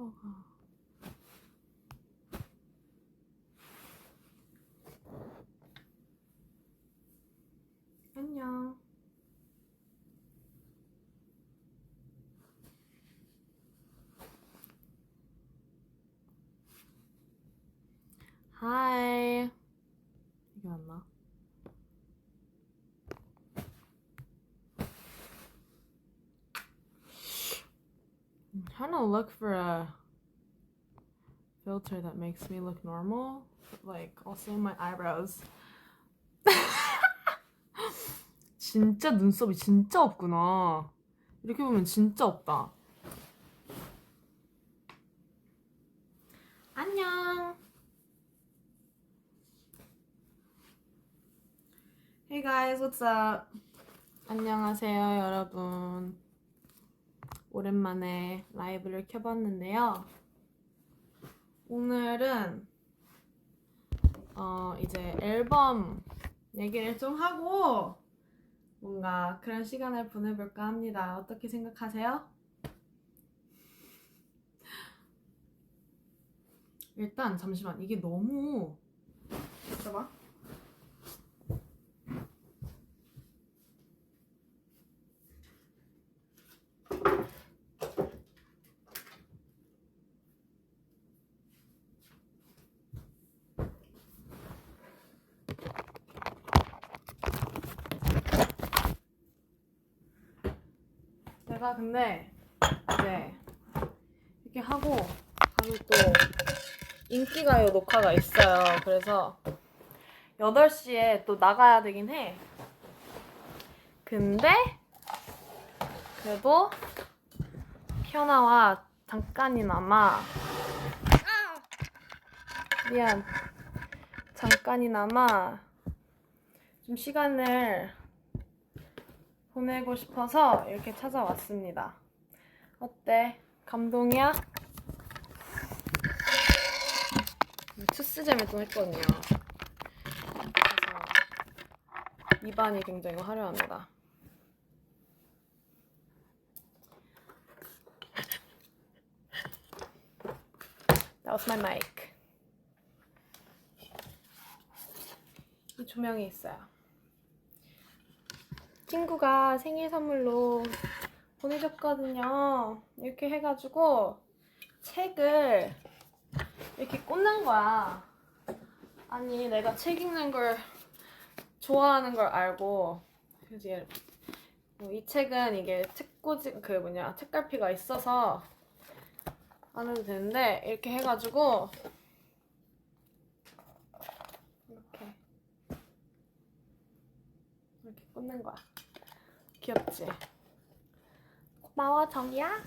컬러가 안녕. 하이. 이게 맞나? I'm trying to look for a filter that makes me look normal, but like also my eyebrows. 진짜 눈썹이 진짜 없구나. 이렇게 보면 진짜 없다. 안녕. Hey guys, what's up? 안녕하세요, 여러분. 오랜만에 라이브를 켜봤는데요. 오늘은 이제 앨범 얘기를 좀 하고 뭔가 그런 시간을 보내볼까 합니다. 어떻게 생각하세요? 일단 잠시만, 이게 너무 잠깐만. 제가 근데 이제 이렇게 하고 바로 또 인기가요 녹화가 있어요. 그래서 8시에 또 나가야 되긴 해. 근데 그래도 피어나와 잠깐이나마 미안 잠깐이나마 좀 시간을 보내고 싶어서 이렇게 찾아왔습니다. 어때? 감동이야? 투스잼을 좀 했거든요. 그래서 입안이 굉장히 화려합니다. That was my mic. 이 조명이 있어요. 친구가 생일 선물로 보내줬거든요. 이렇게 해가지고 책을 이렇게 꽂는 거야. 아니 내가 책 읽는 걸 좋아하는 걸 알고 그지? 이 책은 이게 책꽂이 책갈피가 있어서 안 해도 되는데 이렇게 해가지고 이렇게 꽂는 거야. 귀엽지? 고마워 정이야.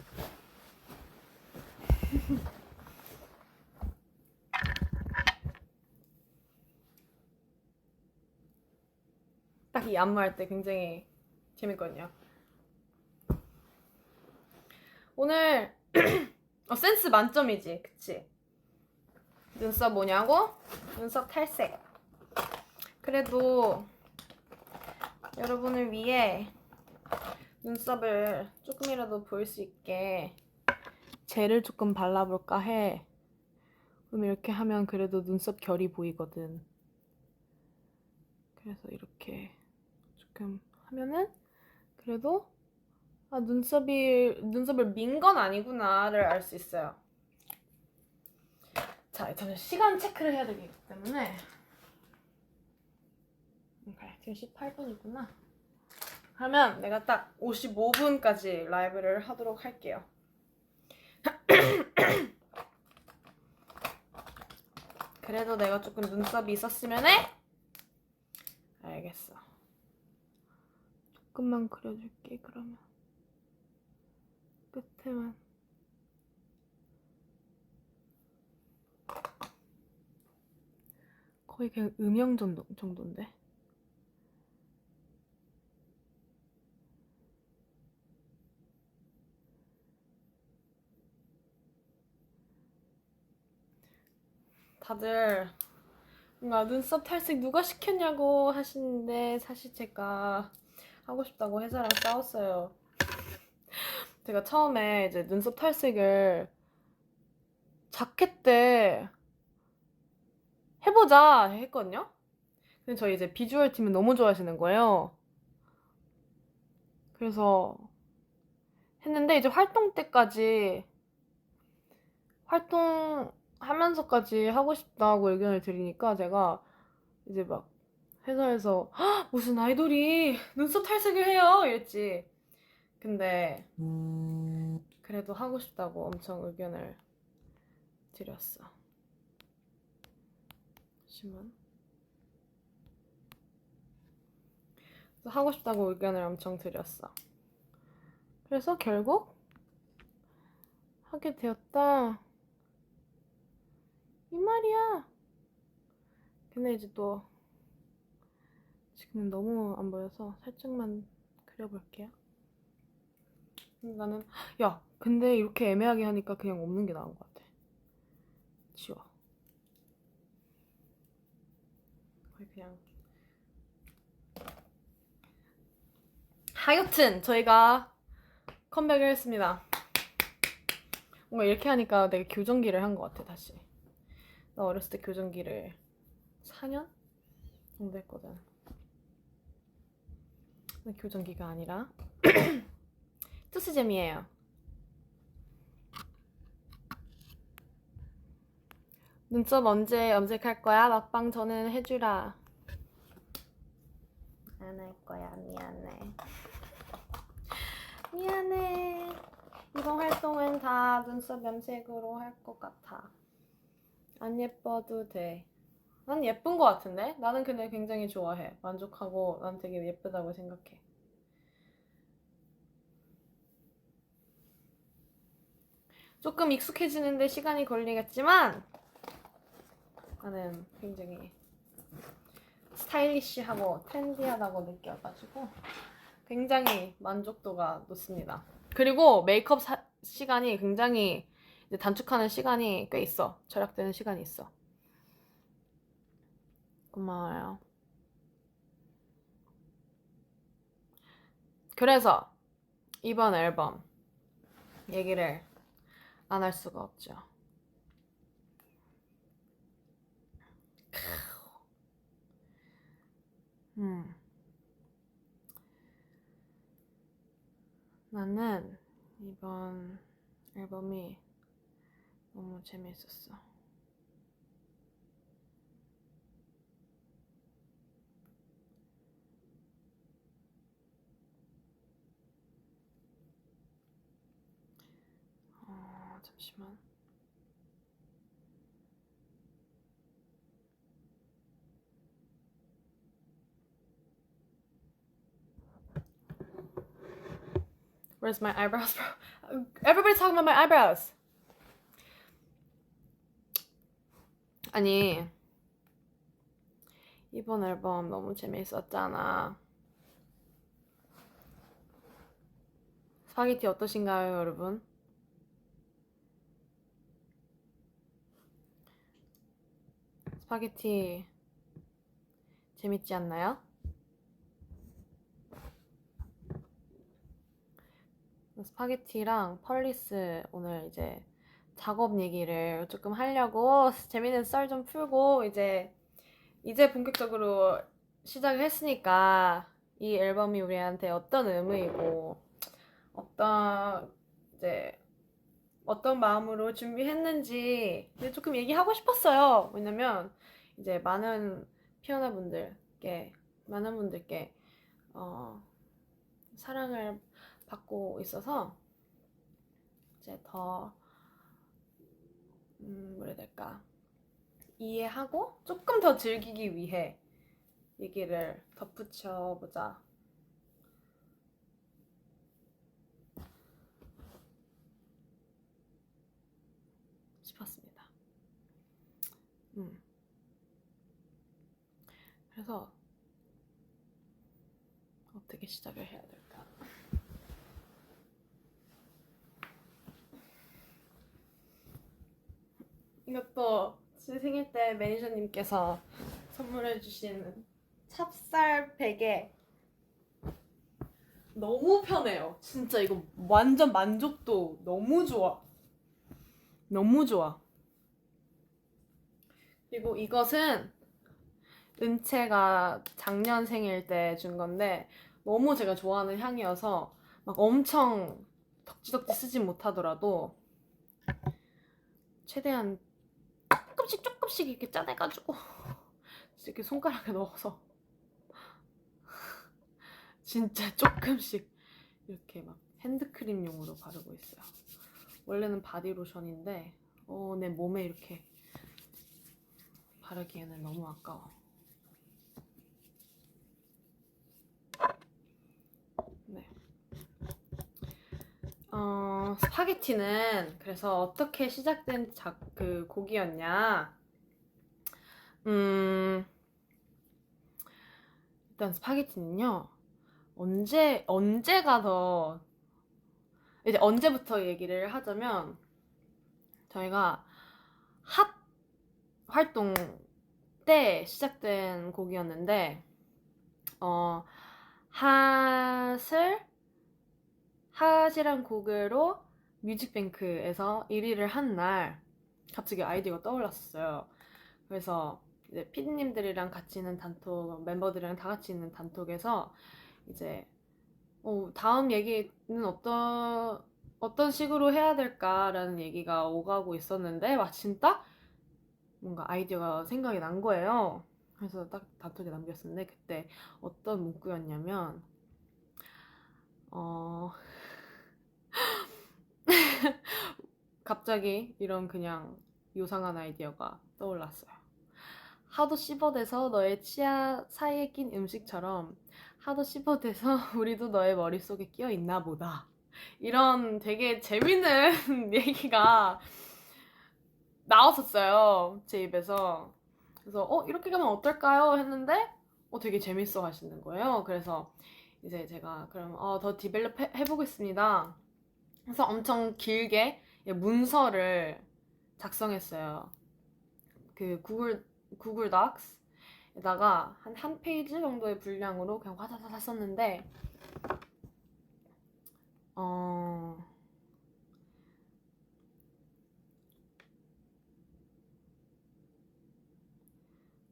딱 이 안무할 때 굉장히 재밌거든요. 오늘 센스 만점이지, 그치? 눈썹 뭐냐고? 눈썹 탈색. 그래도 여러분을 위해 눈썹을 조금이라도 보일 수 있게 젤을 조금 발라볼까 해. 그럼 이렇게 하면 그래도 눈썹 결이 보이거든. 그래서 이렇게 조금 하면은 그래도 눈썹을 민 건 아니구나를 알 수 있어요. 자, 잠시 시간 체크를 해야 되기 때문에 지금 18분이구나. 그러면 내가 딱 55분까지 라이브를 하도록 할게요. 그래도 내가 조금 눈썹이 있었으면 해? 알겠어. 조금만 그려줄게, 그러면. 끝에만. 거의 그냥 음영 정도인데? 다들 뭔가 눈썹 탈색 누가 시켰냐고 하시는데 사실 제가 하고 싶다고 회사랑 싸웠어요. 제가 처음에 이제 눈썹 탈색을 자켓 때 해보자 했거든요. 근데 저희 이제 비주얼 팀을 너무 좋아하시는 거예요. 그래서 했는데 이제 활동 때까지 활동하면서까지 하고 싶다고 의견을 드리니까 제가 이제 막 회사에서 무슨 아이돌이 눈썹 탈색을 해요 이랬지. 근데 그래도 하고 싶다고 엄청 의견을 드렸어. 잠시만. 하고 싶다고 의견을 엄청 드렸어. 그래서 결국 하게 되었다 이 말이야. 근데 이제 또 지금은 너무 안 보여서 살짝만 그려볼게요. 나는 야 근데 이렇게 애매하게 하니까 그냥 없는 게 나은 것 같아. 지워. 거의 그냥. 하여튼 저희가 컴백을 했습니다. 뭔가 이렇게 하니까 내가 교정기를 한 것 같아. 다시 나 어렸을 때 교정기를 4년 정도 했거든. 교정기가 아니라 투스잼이에요. 눈썹 언제 염색할 거야? 막방 전엔 해주라. 안 할 거야. 미안해. 미안해. 이번 활동은 다 눈썹 염색으로 할 것 같아. 안 예뻐도 돼. 난 예쁜 것 같은데? 나는 근데 굉장히 좋아해. 만족하고 난 되게 예쁘다고 생각해. 조금 익숙해지는데 시간이 걸리겠지만 나는 굉장히 스타일리시하고 트렌디하다고 느껴가지고 굉장히 만족도가 높습니다. 그리고 메이크업 시간이 굉장히 이제 단축하는 시간이 꽤 있어. 절약되는 시간이 있어. 고마워요. 그래서 이번 앨범 얘기를 안 할 수가 없죠. 나는 이번 앨범이 너무 재밌었어. 잠시만. Where's my eyebrows, bro? Everybody's talking about my eyebrows. 아니, 이번 앨범 너무 재밌었잖아. 스파게티 어떠신가요, 여러분? 스파게티 재밌지 않나요? 스파게티랑 펄리스 오늘 이제 작업 얘기를 조금 하려고 재밌는 썰 좀 풀고 이제 본격적으로 시작을 했으니까 이 앨범이 우리한테 어떤 의미이고 어떤 마음으로 준비했는지 조금 얘기하고 싶었어요. 왜냐면 이제 많은 피어나분들께 사랑을 받고 있어서 이제 더 뭐라 해야 될까, 이해하고 조금 더 즐기기 위해 얘기를 덧붙여보자 싶었습니다. 그래서 어떻게 시작을 해야 될까? 이것도 제 생일 때 매니저님께서 선물해주신 찹쌀 베개 너무 편해요. 진짜 이거 완전 만족도 너무 좋아. 너무 좋아. 그리고 이것은 은채가 작년 생일 때 준 건데 너무 제가 좋아하는 향이어서 막 엄청 덕지덕지 쓰진 못하더라도 최대한 조금씩 이렇게 짜내가지고 이렇게 손가락에 넣어서 진짜 조금씩 이렇게 막 핸드크림용으로 바르고 있어요. 원래는 바디로션인데 내 몸에 이렇게 바르기에는 너무 아까워. 네. 스파게티는 그래서 어떻게 시작된 그 곡이었냐? 일단 스파게티는요. 언제가 더 이제 언제부터 얘기를 하자면 저희가 핫 활동 때 시작된 곡이었는데 핫이란 곡으로 뮤직뱅크에서 1위를 한 날 갑자기 아이디어가 떠올랐어요. 그래서 이제 피디님들이랑 같이 있는 단톡, 멤버들이랑 다 같이 있는 단톡에서 이제 다음 얘기는 어떤 식으로 해야 될까라는 얘기가 오가고 있었는데 마침 딱 뭔가 아이디어가 생각이 난 거예요. 그래서 딱 단톡에 남겼었는데 그때 어떤 문구였냐면 갑자기 이런 그냥 요상한 아이디어가 떠올랐어요. 하도 씹어대서 너의 치아 사이에 낀 음식처럼 하도 씹어대서 우리도 너의 머릿속에 끼어 있나 보다. 이런 되게 재밌는 얘기가 나왔었어요. 제 입에서. 그래서 이렇게 가면 어떨까요? 했는데 되게 재밌어 하시는 거예요. 그래서 이제 제가 그럼 더 디벨롭 해보겠습니다. 그래서 엄청 길게 문서를 작성했어요. 그 구글 닥스에다가 한 페이지 정도의 분량으로 그냥 화사사사 썼는데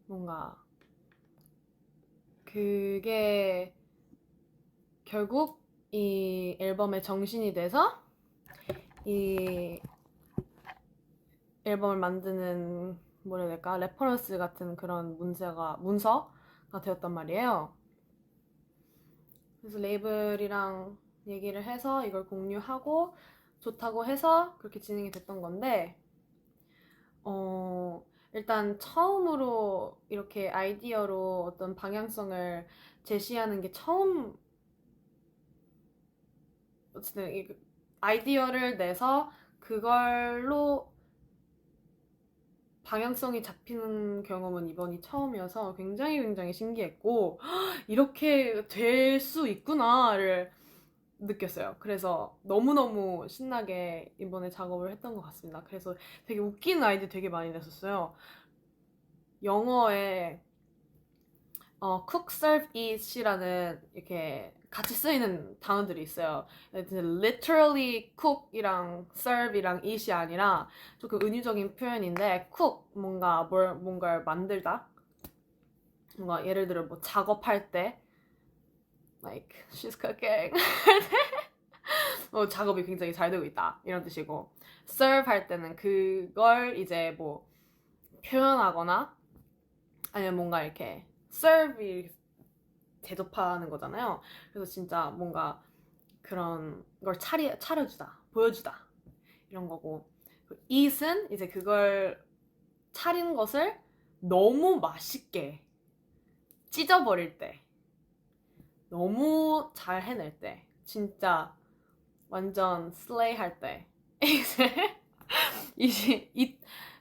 뭔가 그게 결국 이 앨범의 정신이 돼서 이 앨범을 만드는 뭐라 해야 될까? 레퍼런스 같은 그런 문서가 되었단 말이에요. 그래서 레이블이랑 얘기를 해서 이걸 공유하고 좋다고 해서 그렇게 진행이 됐던 건데 일단 처음으로 이렇게 아이디어로 어떤 방향성을 제시하는 게 어쨌든 아이디어를 내서 그걸로 방향성이 잡히는 경험은 이번이 처음이어서 굉장히 신기했고 이렇게 될 수 있구나를 느꼈어요. 그래서 너무너무 신나게 이번에 작업을 했던 것 같습니다. 그래서 되게 웃기는 아이디어 되게 많이 냈었어요. 영어에 cook, serve, eat이라는 이렇게 같이 쓰이는 단어들이 있어요. literally cook이랑 serve이랑 eat이 아니라 조금 은유적인 표현인데 cook 뭔가를 만들다. 뭔가 예를 들어 뭐 작업할 때 like she's cooking 작업이 굉장히 잘 되고 있다 이런 뜻이고 serve 할 때는 그걸 이제 뭐 표현하거나 아니면 뭔가 이렇게 serve 대접하는 거잖아요. 그래서 진짜 뭔가 그런 걸 차려주다, 보여주다 이런 거고 eat은 이제 그걸 차린 것을 너무 맛있게 찢어버릴 때 너무 잘 해낼 때 진짜 완전 슬레이 할 때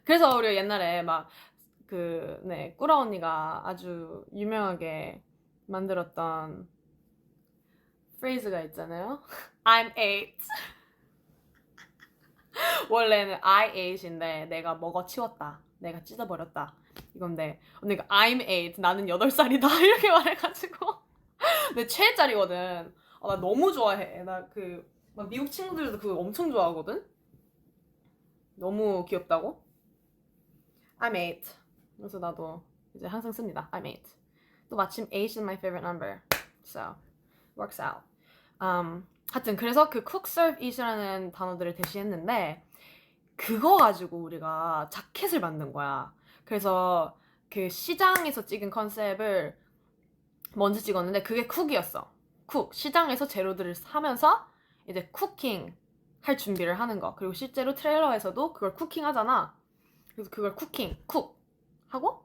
그래서 우리 옛날에 막 꾸라 언니가 아주 유명하게 만들었던 프레이즈가 있잖아요. I'm eight. 원래는 I eight인데 내가 먹어치웠다. 내가 찢어버렸다. 이건데 언니가 I'm eight. 나는 8살이다. 이렇게 말해가지고 내 최애짤이거든. 나 너무 좋아해. 막 미국 친구들도 그거 엄청 좋아하거든. 너무 귀엽다고. I'm eight. 그래서 나도 이제 항상 씁니다. I'm 8. 또 마침 8 is my favorite number. So, works out. 하여튼 그래서 그 cook, serve, eat이라는 단어들을 대시했는데 그거 가지고 우리가 자켓을 만든 거야. 그래서 그 시장에서 찍은 컨셉을 먼저 찍었는데 그게 쿡이었어. 쿡. 시장에서 재료들을 사면서 이제 쿠킹 할 준비를 하는 거. 그리고 실제로 트레일러에서도 그걸 쿠킹 하잖아. 그래서 그걸 쿠킹, 쿡 하고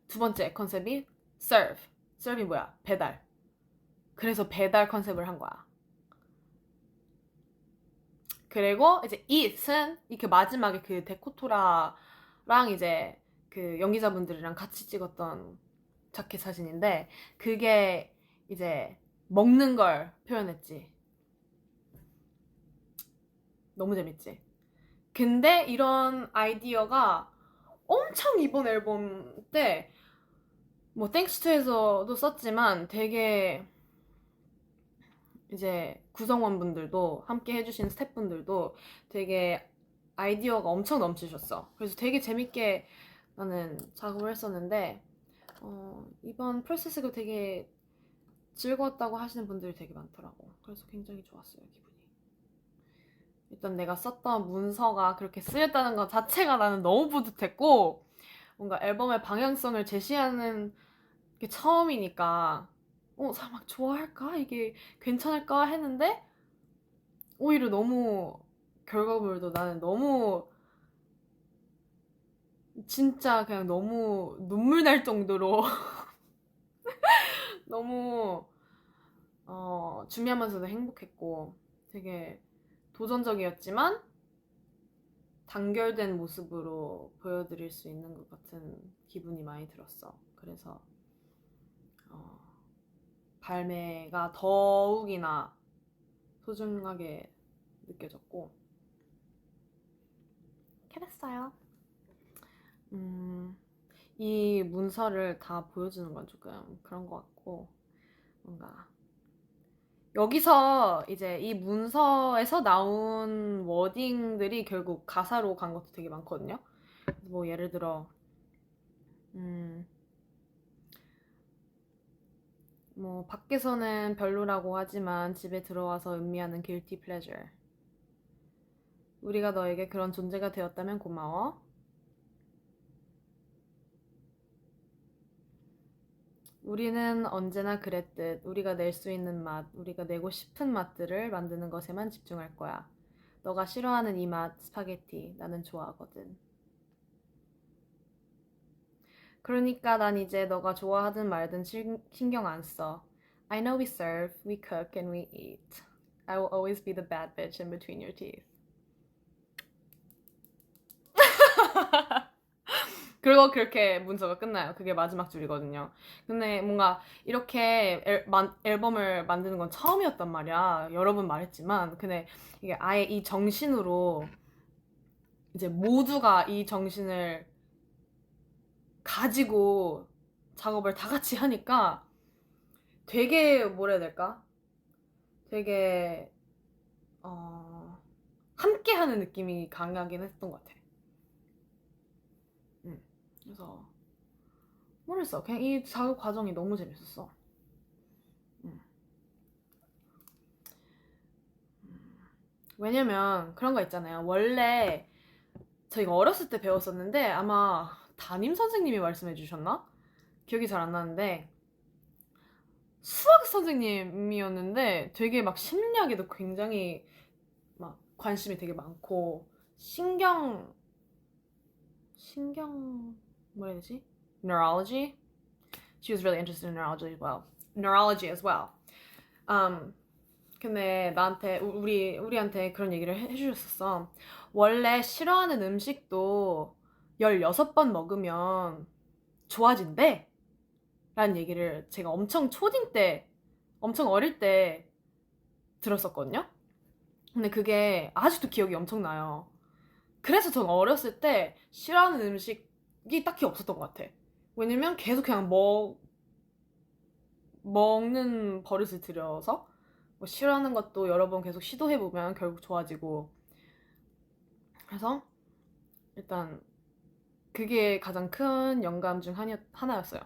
두 번째 컨셉이 serve. serve이 뭐야? 배달. 그래서 배달 컨셉을 한 거야. 그리고 이제 eat은 이렇게 마지막에 그 데코토라랑 이제 그 연기자분들이랑 같이 찍었던 자켓 사진인데 그게 이제 먹는 걸 표현했지. 너무 재밌지? 근데 이런 아이디어가 엄청 이번 앨범 때 뭐 땡스 투에서도 썼지만 되게 이제 구성원분들도 함께 해주신 스태프분들도 되게 아이디어가 엄청 넘치셨어. 그래서 되게 재밌게 나는 작업을 했었는데 이번 프로세스가 되게 즐거웠다고 하시는 분들이 되게 많더라고. 그래서 굉장히 좋았어요, 기분이. 일단 내가 썼던 문서가 그렇게 쓰였다는 것 자체가 나는 너무 뿌듯했고 뭔가 앨범의 방향성을 제시하는 게 처음이니까 사람 막 좋아할까? 이게 괜찮을까? 했는데 오히려 너무 결과물도 나는 너무 진짜 그냥 너무 눈물 날 정도로 너무 준비하면서도 행복했고 되게 도전적이었지만 단결된 모습으로 보여드릴 수 있는 것 같은 기분이 많이 들었어. 그래서 발매가 더욱이나 소중하게 느껴졌고 그랬어요. 이 문서를 다 보여주는 건 조금 그런 것 같고 뭔가 여기서 이제 이 문서에서 나온 워딩들이 결국 가사로 간 것도 되게 많거든요. 뭐 예를 들어 뭐 밖에서는 별로라고 하지만 집에 들어와서 음미하는 guilty pleasure. 우리가 너에게 그런 존재가 되었다면 고마워. 우리는 언제나 그랬듯 우리가 낼 수 있는 맛, 우리가 내고 싶은 맛들을 만드는 것에만 집중할 거야. 너가 싫어하는 이 맛, 스파게티, 나는 좋아하거든. 그러니까 난 이제 너가 좋아하든 말든 신경 안 써. I know we serve, we cook, and we eat. I will always be the bad bitch in between your teeth. 그리고 그렇게 문서가 끝나요. 그게 마지막 줄이거든요. 근데 뭔가 이렇게 앨범을 만드는 건 처음이었단 말이야. 여러 번 말했지만. 근데 이게 아예 이 정신으로 이제 모두가 이 정신을 가지고 작업을 다 같이 하니까 되게 뭐라 해야 될까? 되게 함께 하는 느낌이 강하긴 했던 것 같아. 그래서 모르겠어. 그냥 이 작업 과정이 너무 재밌었어. 왜냐면 그런 거 있잖아요. 원래 저희가 어렸을 때 배웠었는데 아마 담임 선생님이 말씀해 주셨나? 기억이 잘 안 나는데 수학 선생님이었는데 되게 막 심리학에도 굉장히 막 관심이 되게 많고 신경 뭐라 해야 되지? Neurology? She was really interested in neurology as well. Neurology as well. 근데 나한테 우리한테 그런 얘기를 해주셨었어. 원래 싫어하는 음식도 16번 먹으면 좋아진대. 라는 얘기를 제가 엄청 초딩 때, 엄청 어릴 때 들었었거든요. 근데 그게 아직도 기억이 엄청 나요. 그래서 전 어렸을 때 싫어하는 음식이 딱히 없었던 것 같아. 왜냐면 계속 그냥 먹는 버릇을 들여서 뭐 싫어하는 것도 여러 번 계속 시도해보면 결국 좋아지고. 그래서 일단 그게 가장 큰 영감 중 하나였어요.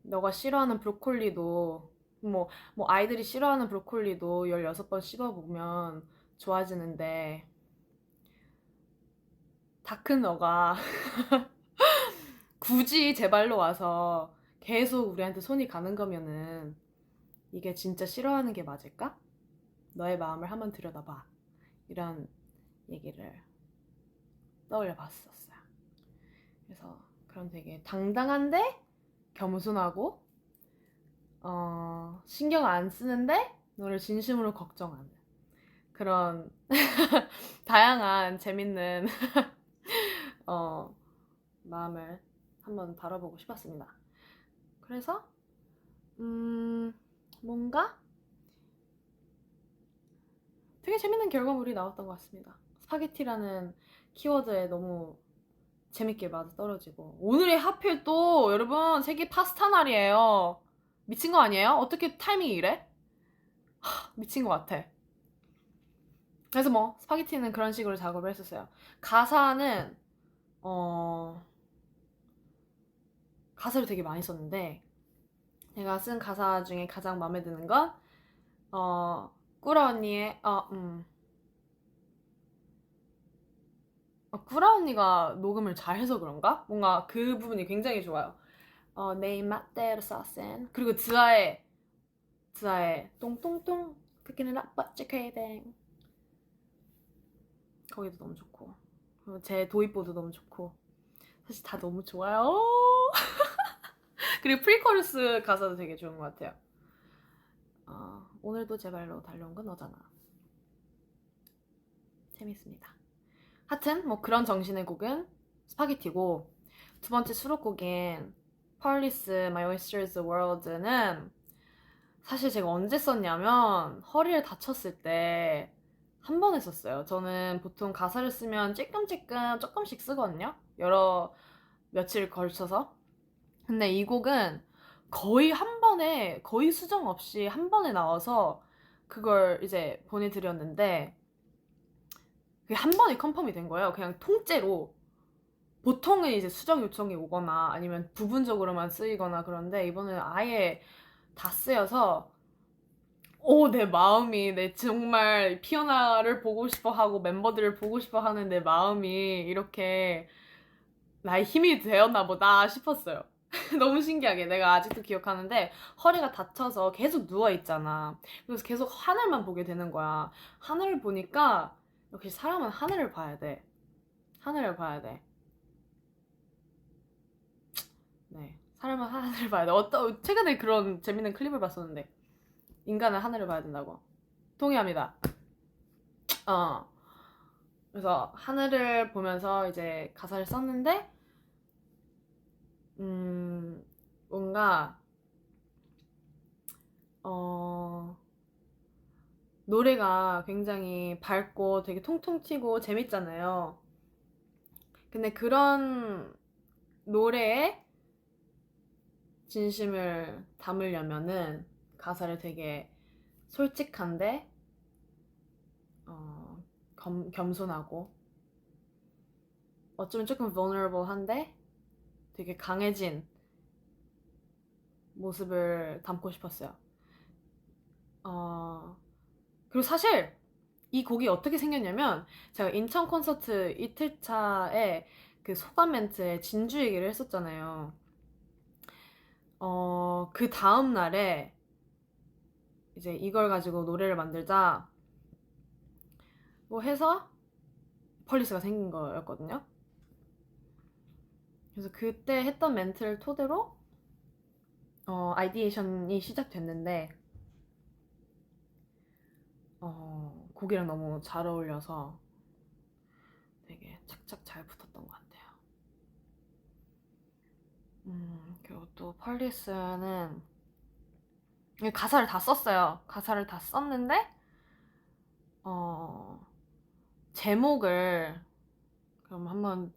너가 싫어하는 브로콜리도 뭐 아이들이 싫어하는 브로콜리도 16번 씹어보면 좋아지는데 다 큰 너가 굳이 제 발로 와서 계속 우리한테 손이 가는 거면은 이게 진짜 싫어하는 게 맞을까? 너의 마음을 한번 들여다봐. 이런 얘기를 떠올려 봤었어요. 그래서 그런 되게 당당한데 겸손하고 신경 안 쓰는데 너를 진심으로 걱정하는 그런 다양한 재밌는 마음을 한번 다뤄보고 싶었습니다. 그래서 뭔가 되게 재밌는 결과물이 나왔던 것 같습니다. 스파게티라는 키워드에 너무 재밌게 맞아떨어지고 오늘이 하필 또 여러분 세계 파스타 날이에요. 미친 거 아니에요? 어떻게 타이밍이 이래? 미친 것 같아. 그래서 뭐 스파게티는 그런 식으로 작업을 했었어요. 가사는 가사를 되게 많이 썼는데 제가 쓴 가사 중에 가장 마음에 드는 건 꾸라 언니의 꾸라 언니가 녹음을 잘해서 그런가? 뭔가 그 부분이 굉장히 좋아요. 내 입맛대로 써센 그리고 드아의 똥똥똥 그기는 나빠지 크레이뱅 거기도 너무 좋고 그리고 제 도입보도 너무 좋고 사실 다 너무 좋아요. 그리고 프리코러스 가사도 되게 좋은 것 같아요. 오늘도 제 발로 달려온 건 너잖아. 재밌습니다. 하여튼 뭐 그런 정신의 곡은 스파게티고 두 번째 수록곡인 펄리스 My Oyster's World는 사실 제가 언제 썼냐면 허리를 다쳤을 때 한 번 했었어요. 저는 보통 가사를 쓰면 찔끔찔끔 조금씩 쓰거든요. 며칠 걸쳐서. 근데 이 곡은 거의 한 번에 거의 수정 없이 한 번에 나와서 그걸 이제 보내드렸는데 그게 한 번에 컨펌이 된 거예요. 그냥 통째로. 보통은 이제 수정 요청이 오거나 아니면 부분적으로만 쓰이거나 그런데 이번에는 아예 다 쓰여서 내 마음이 내 정말 피어나를 보고 싶어 하고 멤버들을 보고 싶어 하는 내 마음이 이렇게 나의 힘이 되었나 보다 싶었어요. 너무 신기하게 내가 아직도 기억하는데 허리가 다쳐서 계속 누워있잖아. 그래서 계속 하늘만 보게 되는 거야. 하늘을 보니까 역시 사람은 하늘을 봐야 돼. 하늘을 봐야 돼. 네, 사람은 하늘을 봐야 돼. 최근에 그런 재밌는 클립을 봤었는데 인간은 하늘을 봐야 된다고. 동의합니다. 그래서 하늘을 보면서 이제 가사를 썼는데 뭔가 노래가 굉장히 밝고 되게 통통 튀고 재밌잖아요. 근데 그런 노래에 진심을 담으려면은 가사를 되게 솔직한데 겸손하고 어쩌면 조금 vulnerable한데 되게 강해진 모습을 담고 싶었어요. 그리고 사실 이 곡이 어떻게 생겼냐면 제가 인천 콘서트 이틀차에 그 소감 멘트에 진주 얘기를 했었잖아요. 그 다음 날에 이제 이걸 가지고 노래를 만들자 뭐 해서 펄리스가 생긴 거였거든요. 그래서 그때 했던 멘트를 토대로 아이디에이션이 시작됐는데 곡이랑 너무 잘 어울려서 되게 착착 잘 붙었던 것 같아요. 그리고 또 펄리스는 가사를 다 썼어요. 가사를 다 썼는데 제목을 그럼 한번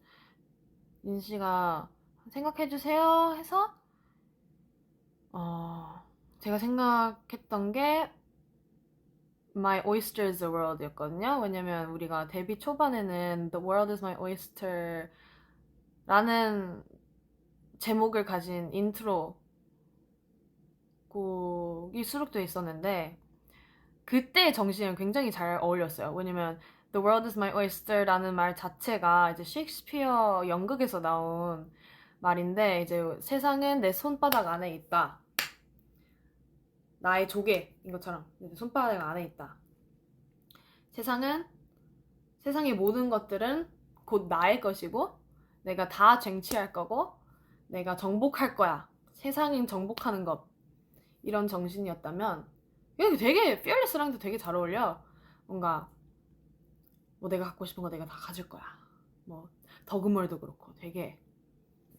민씨가 생각해주세요 해서 제가 생각했던 게 My Oyster is the World 였거든요. 왜냐면 우리가 데뷔 초반에는 The World is my oyster 라는 제목을 가진 인트로 곡이 수록되어 있었는데 그때의 정신이랑 굉장히 잘 어울렸어요. 왜냐면 The world is my oyster라는 말 자체가 이제 셰익스피어 연극에서 나온 말인데 이제 세상은 내 손바닥 안에 있다. 나의 조개인 것처럼 내 손바닥 안에 있다. 세상의 모든 것들은 곧 나의 것이고 내가 다 쟁취할 거고 내가 정복할 거야. 세상인 정복하는 것. 이런 정신이었다면 이게 되게 fearless랑도 되게 잘 어울려. 뭔가 뭐 내가 갖고 싶은 거 내가 다 가질 거야. 뭐 더그몰도 그렇고 되게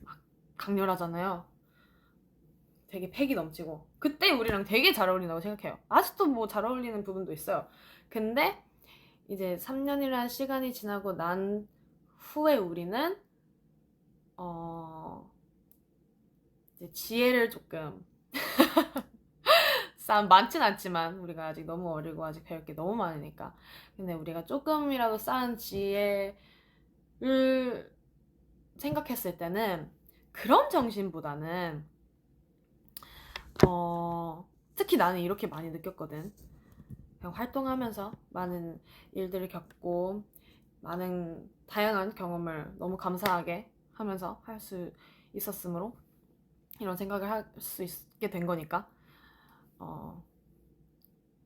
막 강렬하잖아요. 되게 패기 넘치고 그때 우리랑 되게 잘 어울린다고 생각해요. 아직도 뭐 잘 어울리는 부분도 있어요. 근데 이제 3년이라는 시간이 지나고 난 후에 우리는 이제 지혜를 조금 많진 않지만 우리가 아직 너무 어리고 아직 배울 게 너무 많으니까 근데 우리가 조금이라도 쌓은 지혜를 생각했을 때는 그런 정신보다는 특히 나는 이렇게 많이 느꼈거든. 그냥 활동하면서 많은 일들을 겪고 많은 다양한 경험을 너무 감사하게 하면서 할 수 있었으므로 이런 생각을 할 수 있게 된 거니까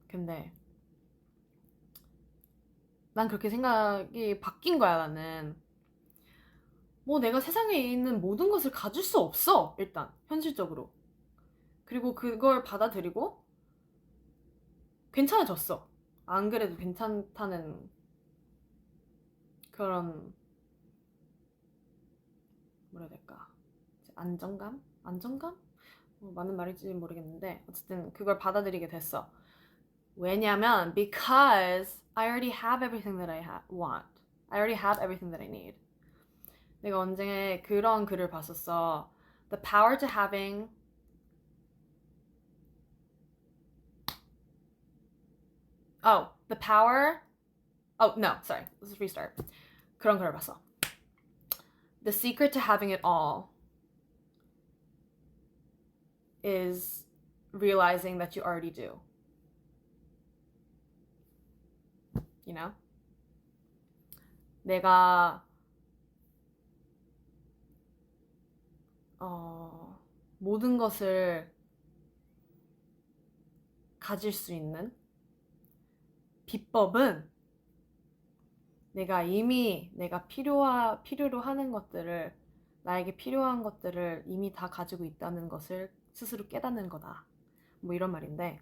근데 난 그렇게 생각이 바뀐 거야. 나는 뭐 내가 세상에 있는 모든 것을 가질 수 없어. 일단 현실적으로. 그리고 그걸 받아들이고 괜찮아졌어. 안 그래도 괜찮다는 그런 뭐라 해야 될까? 안정감? 안정감? 뭐 맞는 말인지 모르겠는데 어쨌든 그걸 받아들이게 됐어. 왜냐면 because I already have everything that I want. I already have everything that I need. 내가 언제 그런 글을 봤었어. The power to having the power no, sorry. Let's restart. 그런 글을 봤어. The secret to having it all is realizing that you already do. You know? 내가 모든 것을 가질 수 있는 비법은 내가 이미 내가 필요로 하는 것들을 나에게 필요한 것들을 이미 다 가지고 있다는 것을 스스로 깨닫는 거다. 뭐 이런 말인데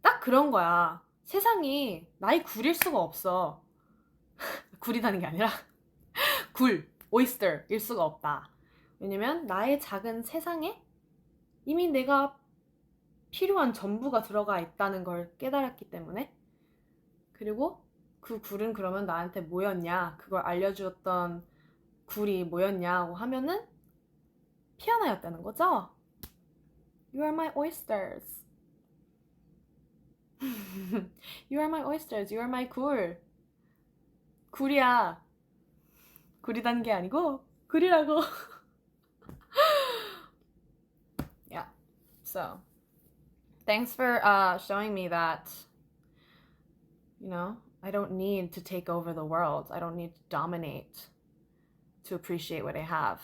딱 그런 거야. 세상이 나의 굴일 수가 없어. 굴이라는 게 아니라 오이스터일 수가 없다. 왜냐면 나의 작은 세상에 이미 내가 필요한 전부가 들어가 있다는 걸 깨달았기 때문에 그리고 그 굴은 그러면 나한테 뭐였냐 그걸 알려주었던 굴이 뭐였냐고 하면은 피아노였다는 거죠. You are my oysters. You are my oysters. You are my 굴. 굴이야. 굴이라는 게 아니고 굴이라고. Yeah. So, thanks for showing me that, you know, I don't need to take over the world. I don't need to dominate to appreciate what I have.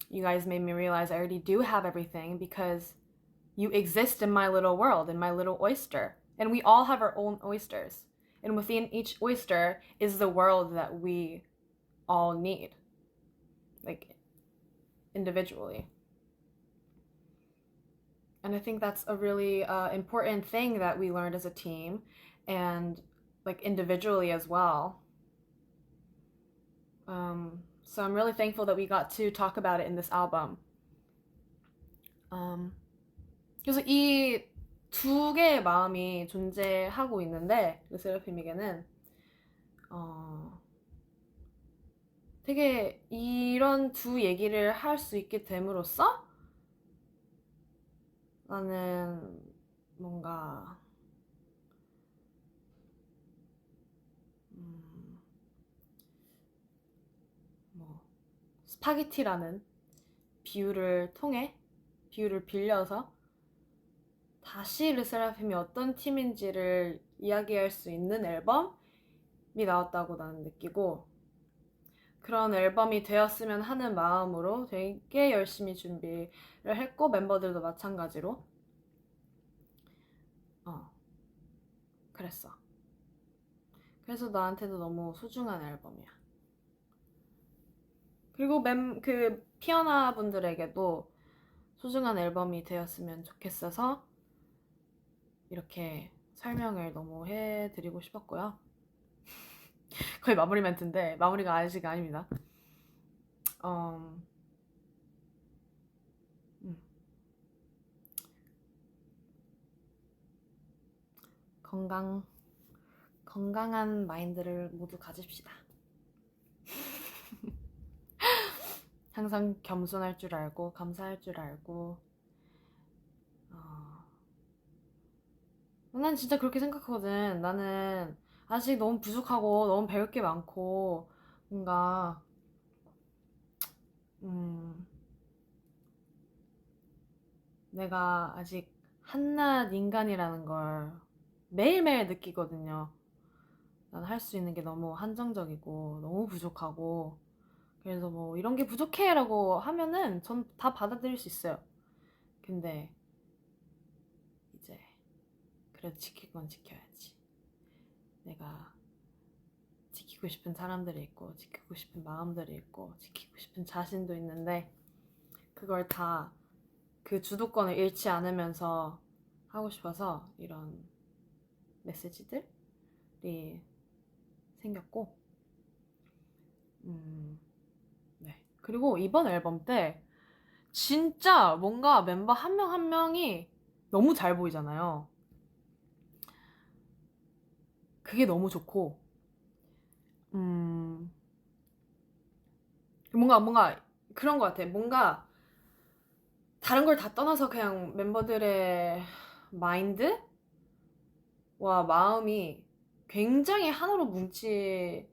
You guys made me realize I already do have everything because you exist in my little world, in my little oyster. And we all have our own oysters. And within each oyster is the world that we all need, like individually. And I think that's a really important thing that we learned as a team and like individually as well. So I'm really thankful that we got to talk about it in this album. 그래서 이 두 개의 마음이 존재하고 있는데 르세라핌에게는 되게 이런 두 얘기를 할 수 있게 됨으로써 나는 뭔가 스파게티라는 비유를 빌려서 다시 르세라핌이 어떤 팀인지를 이야기할 수 있는 앨범이 나왔다고 나는 느끼고, 그런 앨범이 되었으면 하는 마음으로 되게 열심히 준비를 했고, 멤버들도 마찬가지로 그랬어. 그래서 나한테도 너무 소중한 앨범이야. 그리고 그 피어나 분들에게도 소중한 앨범이 되었으면 좋겠어서 이렇게 설명을 너무 해드리고 싶었고요. 거의 마무리 멘트인데 마무리가 아직 아닙니다. 건강한 마인드를 모두 가집시다. 항상 겸손할 줄 알고 감사할 줄 알고. 난 진짜 그렇게 생각하거든. 나는 아직 너무 부족하고 너무 배울 게 많고 뭔가 내가 아직 한낱 인간이라는 걸 매일매일 느끼거든요. 난 할 수 있는 게 너무 한정적이고 너무 부족하고, 그래서 뭐 이런 게 부족해 라고 하면은 전 다 받아들일 수 있어요. 근데 이제 그래도 지킬 건 지켜야지. 내가 지키고 싶은 사람들이 있고 지키고 싶은 마음들이 있고 지키고 싶은 자신도 있는데, 그걸 다 그 주도권을 잃지 않으면서 하고 싶어서 이런 메시지들이 생겼고, 네. 그리고 이번 앨범 때 진짜 뭔가 멤버 한 명 한 명이 너무 잘 보이잖아요. 그게 너무 좋고, 뭔가 그런 것 같아. 뭔가 다른 걸 다 떠나서 그냥 멤버들의 마인드와 마음이 굉장히 하나로 뭉칠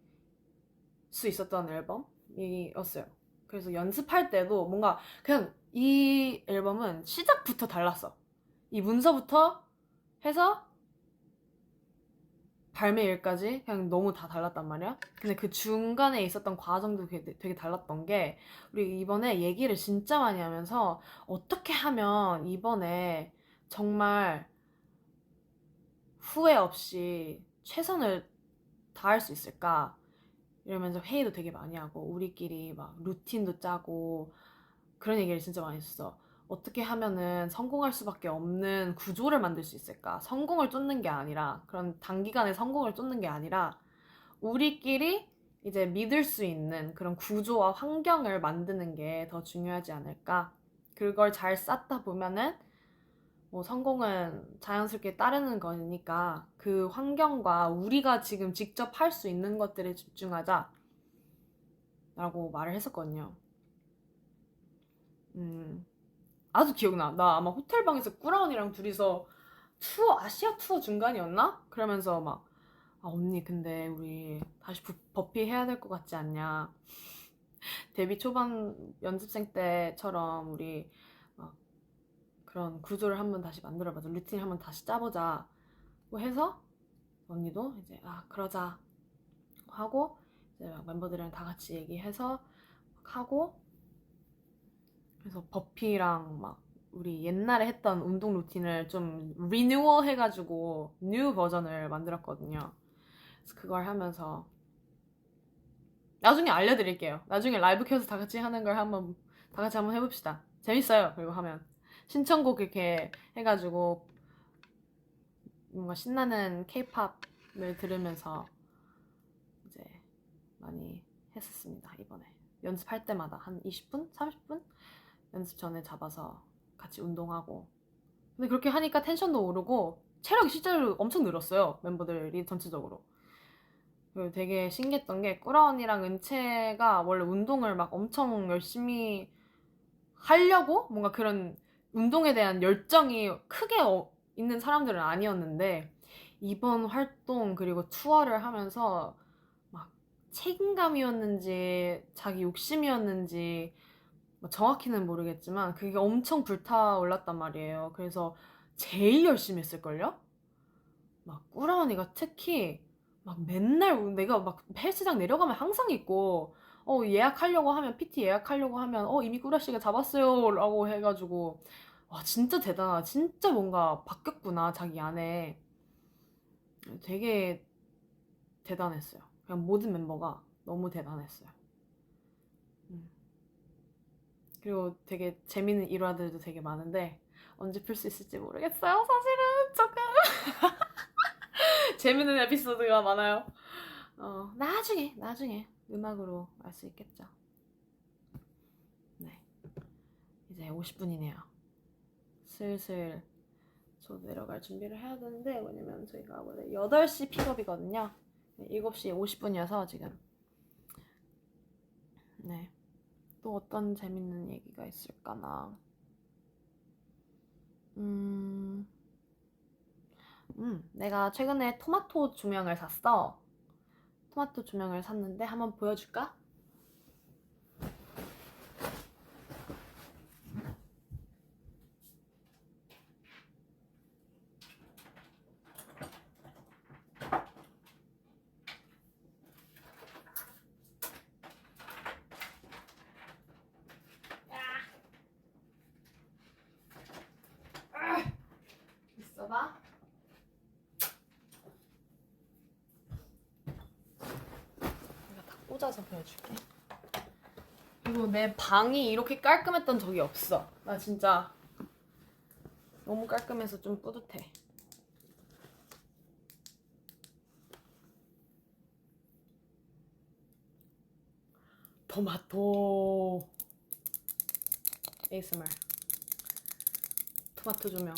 수 있었던 앨범이었어요. 그래서 연습할 때도 뭔가 그냥 이 앨범은 시작부터 달랐어. 이 문서부터 해서 발매일까지 그냥 너무 다 달랐단 말이야. 근데 그 중간에 있었던 과정도 되게 달랐던 게, 우리 이번에 얘기를 진짜 많이 하면서 어떻게 하면 이번에 정말 후회 없이 최선을 다할 수 있을까 이러면서 회의도 되게 많이 하고 우리끼리 막 루틴도 짜고 그런 얘기를 진짜 많이 했어. 어떻게 하면은 성공할 수밖에 없는 구조를 만들 수 있을까? 성공을 쫓는 게 아니라, 그런 단기간에 성공을 쫓는 게 아니라 우리끼리 이제 믿을 수 있는 그런 구조와 환경을 만드는 게 더 중요하지 않을까? 그걸 잘 쌓다 보면은 뭐 성공은 자연스럽게 따르는 거니까 그 환경과 우리가 지금 직접 할 수 있는 것들에 집중하자 라고 말을 했었거든요. 아주 기억나. 나 아마 호텔방에서 꾸라언니랑 둘이서 아시아 투어 중간이었나? 그러면서 막, 언니 근데 우리 다시 버피 해야 될 것 같지 않냐? 데뷔 초반 연습생 때처럼 우리 막 그런 구조를 한번 다시 만들어보자, 루틴을 한번 다시 짜보자 뭐 해서 언니도 이제 그러자 하고, 이제 막 멤버들이랑 다 같이 얘기해서 하고, 그래서 버피랑 막 우리 옛날에 했던 운동 루틴을 좀 리뉴얼 해가지고 뉴 버전을 만들었거든요. 그래서 그걸 하면서 나중에 알려드릴게요. 나중에 라이브 켜서 다 같이 하는 걸 다 같이 한번 해봅시다. 재밌어요. 그리고 하면 신청곡 이렇게 해가지고 뭔가 신나는 케이팝을 들으면서 이제 많이 했었습니다. 이번에 연습할 때마다 한 20분? 30분? 연습 전에 잡아서 같이 운동하고. 근데 그렇게 하니까 텐션도 오르고 체력이 실제로 엄청 늘었어요. 멤버들이 전체적으로. 그리고 되게 신기했던 게, 꾸라 언니랑 은채가 원래 운동을 막 엄청 열심히 하려고 뭔가 그런 운동에 대한 열정이 크게 있는 사람들은 아니었는데, 이번 활동 그리고 투어를 하면서 막 책임감이었는지 자기 욕심이었는지 뭐 정확히는 모르겠지만 그게 엄청 불타올랐단 말이에요. 그래서 제일 열심히 했을걸요? 막 꾸라 언니가 특히 막 맨날 내가 막 헬스장 내려가면 항상 있고 예약하려고 하면 PT 예약하려고 하면 이미 꾸라 씨가 잡았어요 라고 해가지고 와 진짜 대단하다. 진짜 뭔가 바뀌었구나 자기 안에. 되게 대단했어요. 그냥 모든 멤버가 너무 대단했어요. 그리고 되게 재밌는 일화들도 되게 많은데 언제 풀 수 있을지 모르겠어요. 사실은 조금 재밌는 에피소드가 많아요. 나중에 음악으로 알 수 있겠죠. 네, 이제 50분이네요. 슬슬 저 내려갈 준비를 해야 되는데 왜냐면 저희가 원래 8시 픽업이거든요. 7시 50분이어서 지금. 네, 또 어떤 재밌는 얘기가 있을까나. 내가 최근에 토마토 조명을 샀어. 토마토 조명을 샀는데 한번 보여줄까? 있어봐. 내가 다 꽂아서 보여줄게. 그리고 내 방이 이렇게 깔끔했던 적이 없어. 나 진짜 너무 깔끔해서 좀 뿌듯해. 토마토 ASMR 토마토 조명.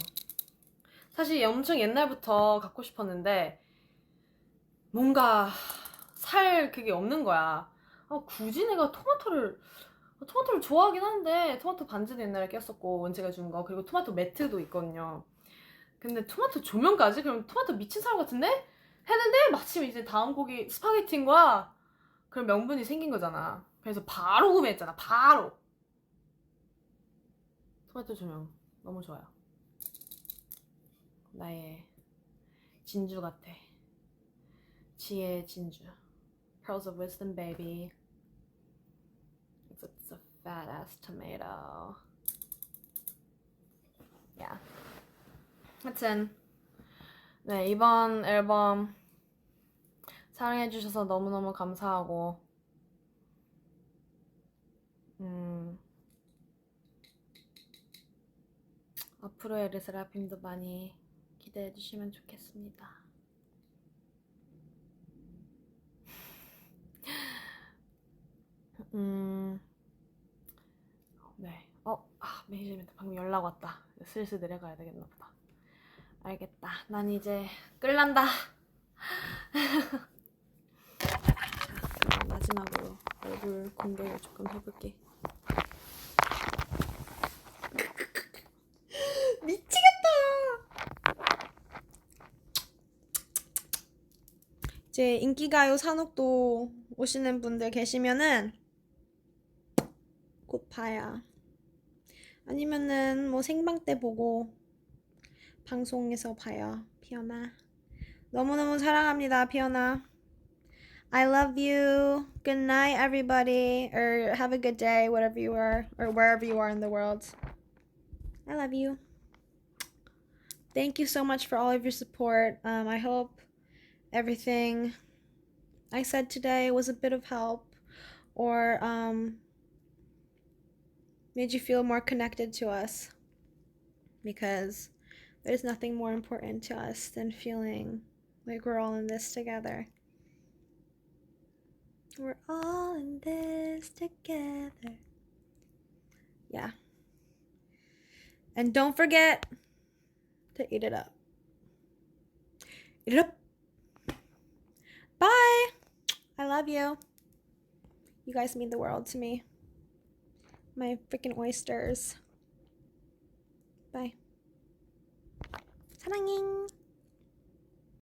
사실 엄청 옛날부터 갖고 싶었는데 뭔가 살 그게 없는 거야. 굳이 내가 토마토를 좋아하긴 한데 토마토 반지도 옛날에 꼈었고 원재가 준 거. 그리고 토마토 매트도 있거든요. 근데 토마토 조명까지? 그럼 토마토 미친 사람 같은데? 했는데 마침 이제 다음 곡이 스파게티인 거야. 그럼 명분이 생긴 거잖아. 그래서 바로 구매했잖아. 바로. 토마토 조명 너무 좋아요. 나의 진주 같아. 지혜의 진주. Pearls of Wisdom, baby. It's a fat ass tomato. Yeah. 하여튼 네, 이번 앨범 사랑해주셔서 너무너무 감사하고 앞으로의 르세라핌도 많이 기대해주시면 좋겠습니다. 네. 매니저님한테 방금 연락 왔다. 슬슬 내려가야 되겠나 보다. 알겠다. 난 이제 끌란다. 자, 그럼 마지막으로 얼굴 공개를 조금 해볼게. 미치겠다. 이제 인기가요 산옥도 오시는 분들 계시면은 곧 봐요. 아니면은 뭐 생방 때 보고 방송에서 봐요. 피어나. 너무너무 사랑합니다, 피어나. I love you. Good night, everybody. Or have a good day, whatever you are, or wherever you are in the world. I love you. Thank you so much for all of your support. I hope everything I said today was a bit of help or made you feel more connected to us, because there's nothing more important to us than feeling like we're all in this together. We're all in this together. Yeah. And don't forget to eat it up. Eat it up. Bye. I love you. You guys mean the world to me. My freaking oysters. Bye. 사랑해.